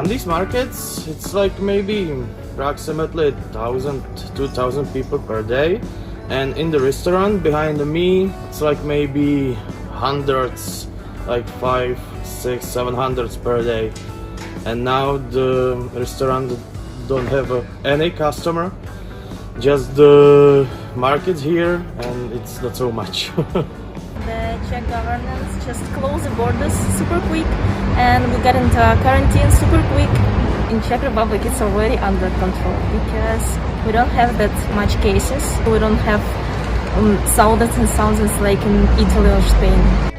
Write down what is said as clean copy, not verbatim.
On these markets, it's like maybe approximately 1,000, 2,000 people per day. And in the restaurant behind me, it's like maybe hundreds, like 5, 6, 700 per day. And now the restaurant don't have any customer, just the market here, and it's not so much. The Czech government just closed the borders super quick, and we got into quarantine super quick. In Czech Republic, it's already under control because we don't have that much cases. We don't have thousands and thousands like in Italy or Spain.